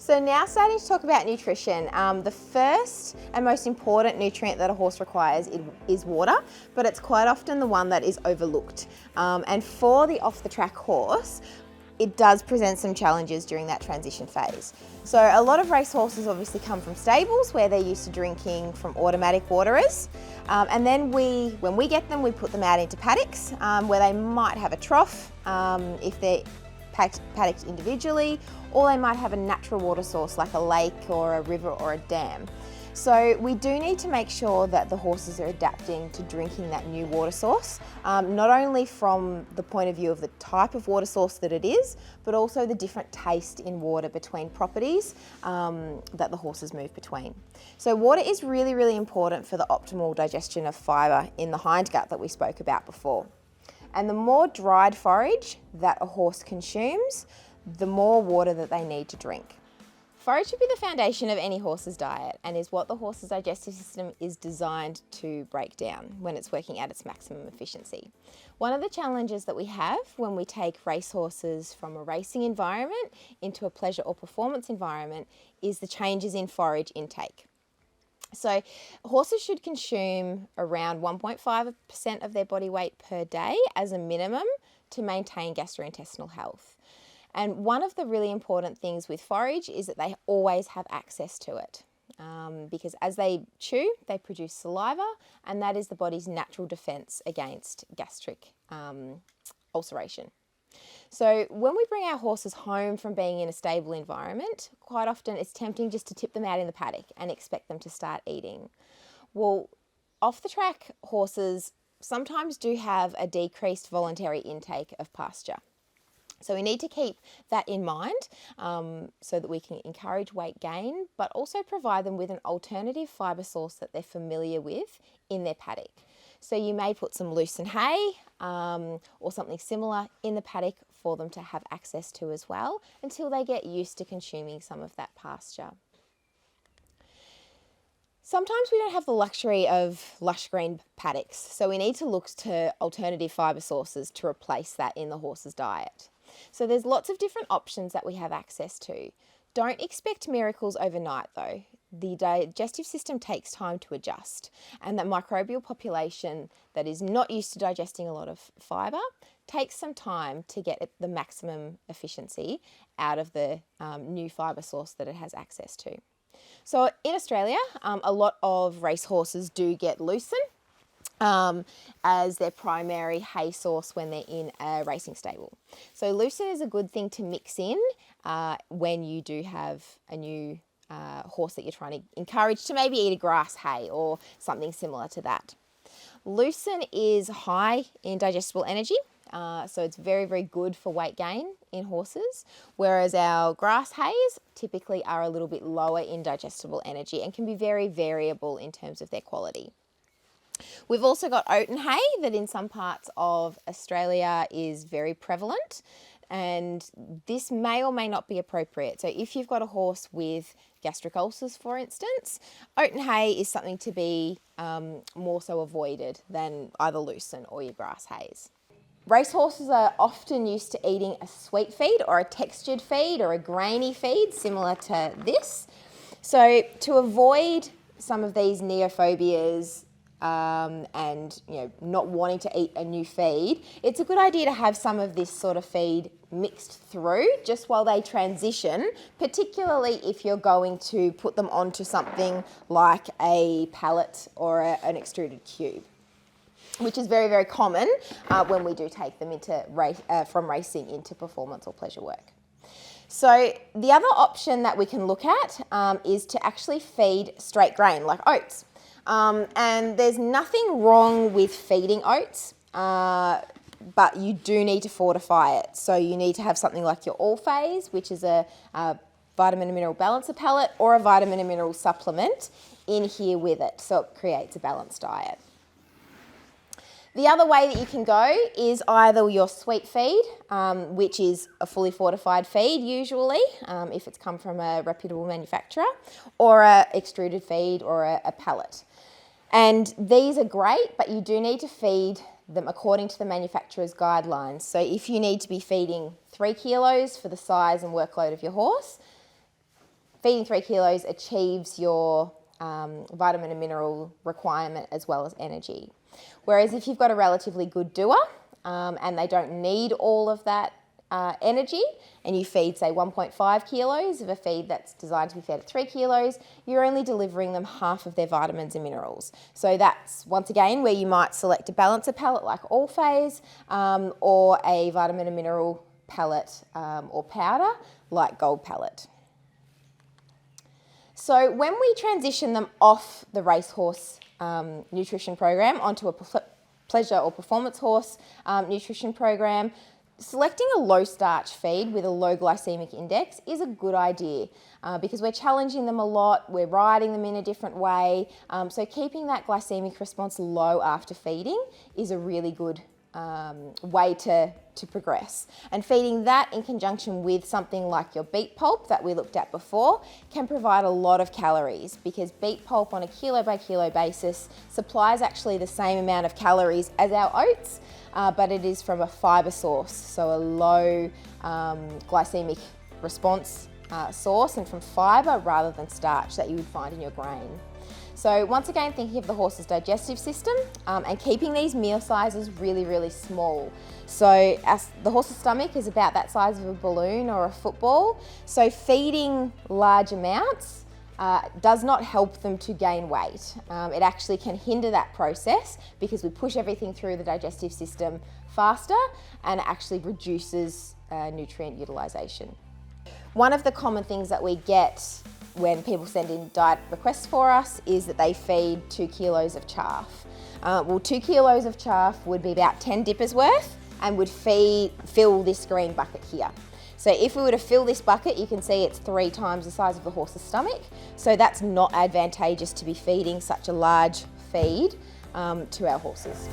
So now starting to talk about nutrition. The first and most important nutrient that a horse requires is water, but it's quite often the one that is overlooked. And for the off-the-track horse, it does present some challenges during that transition phase. So a lot of race horses obviously come from stables where they're used to drinking from automatic waterers. And then when we get them, we put them out into paddocks where they might have a trough if they're paddocked individually, or they might have a natural water source like a lake or a river or a dam. So we do need to make sure that the horses are adapting to drinking that new water source, not only from the point of view of the type of water source that it is, but also the different taste in water between properties that the horses move between. So water is really, really important for the optimal digestion of fibre in the hindgut that we spoke about before. And the more dried forage that a horse consumes, the more water that they need to drink. Forage should be the foundation of any horse's diet and is what the horse's digestive system is designed to break down when it's working at its maximum efficiency. One of the challenges that we have when we take race horses from a racing environment into a pleasure or performance environment is the changes in forage intake. So horses should consume around 1.5% of their body weight per day as a minimum to maintain gastrointestinal health. And one of the really important things with forage is that they always have access to it because as they chew, they produce saliva, and that is the body's natural defense against gastric ulceration. So when we bring our horses home from being in a stable environment, quite often it's tempting just to tip them out in the paddock and expect them to start eating. Well, off-the-track horses sometimes do have a decreased voluntary intake of pasture. So we need to keep that in mind so that we can encourage weight gain, but also provide them with an alternative fibre source that they're familiar with in their paddock. So you may put some loosened hay or something similar in the paddock for them to have access to as well until they get used to consuming some of that pasture. Sometimes we don't have the luxury of lush green paddocks, so we need to look to alternative fibre sources to replace that in the horse's diet. So there's lots of different options that we have access to. Don't expect miracles overnight though. The digestive system takes time to adjust, and that microbial population that is not used to digesting a lot of fibre takes some time to get the maximum efficiency out of the new fibre source that it has access to. So in Australia, a lot of racehorses do get lucerne as their primary hay source when they're in a racing stable. So lucerne is a good thing to mix in when you do have a new horse that you're trying to encourage to maybe eat a grass hay or something similar to that. Lucerne is high in digestible energy, so it's very, very good for weight gain in horses, whereas our grass hays typically are a little bit lower in digestible energy and can be very variable in terms of their quality. We've also got oat and hay that in some parts of Australia is very prevalent, and this may or may not be appropriate. So if you've got a horse with gastric ulcers, for instance, oat and hay is something to be more so avoided than either lucerne or your grass hays. Racehorses are often used to eating a sweet feed or a textured feed or a grainy feed similar to this. So to avoid some of these neophobias and not wanting to eat a new feed, it's a good idea to have some of this sort of feed mixed through just while they transition, particularly if you're going to put them onto something like a pallet or an extruded cube, which is very, very common when we do take them into from racing into performance or pleasure work. So the other option that we can look at is to actually feed straight grain like oats. And there's nothing wrong with feeding oats, but you do need to fortify it. So you need to have something like your All Phase, which is a vitamin and mineral balancer pellet, or a vitamin and mineral supplement in here with it, so it creates a balanced diet. The other way that you can go is either your sweet feed, which is a fully fortified feed usually, if it's come from a reputable manufacturer, or an extruded feed or a pellet. And these are great, but you do need to feed them according to the manufacturer's guidelines. So if you need to be feeding 3 kilos for the size and workload of your horse, feeding 3 kilos achieves your vitamin and mineral requirement as well as energy. Whereas if you've got a relatively good doer and they don't need all of that energy, and you feed, say, 1.5 kilos of a feed that's designed to be fed at 3 kilos, you're only delivering them half of their vitamins and minerals. So that's, once again, where you might select a balancer pellet like All Phase, or a vitamin and mineral pellet or powder like Gold Pellet. So when we transition them off the racehorse nutrition program onto a pleasure or performance horse nutrition program, selecting a low starch feed with a low glycemic index is a good idea because we're challenging them a lot, we're riding them in a different way, so keeping that glycemic response low after feeding is a really good way to progress. And feeding that in conjunction with something like your beet pulp that we looked at before can provide a lot of calories, because beet pulp on a kilo by kilo basis supplies actually the same amount of calories as our oats, but it is from a fibre source, so a low glycemic response source, and from fibre rather than starch that you would find in your grain. So once again, thinking of the horse's digestive system and keeping these meal sizes really, really small. So as the horse's stomach is about that size of a balloon or a football, so feeding large amounts does not help them to gain weight. It actually can hinder that process because we push everything through the digestive system faster, and it actually reduces nutrient utilisation. One of the common things that we get when people send in diet requests for us is that they feed 2 kilos of chaff. Well, 2 kilos of chaff would be about 10 dippers worth and would fill this green bucket here. So if we were to fill this bucket, you can see it's 3 times the size of the horse's stomach. So that's not advantageous to be feeding such a large feed to our horses.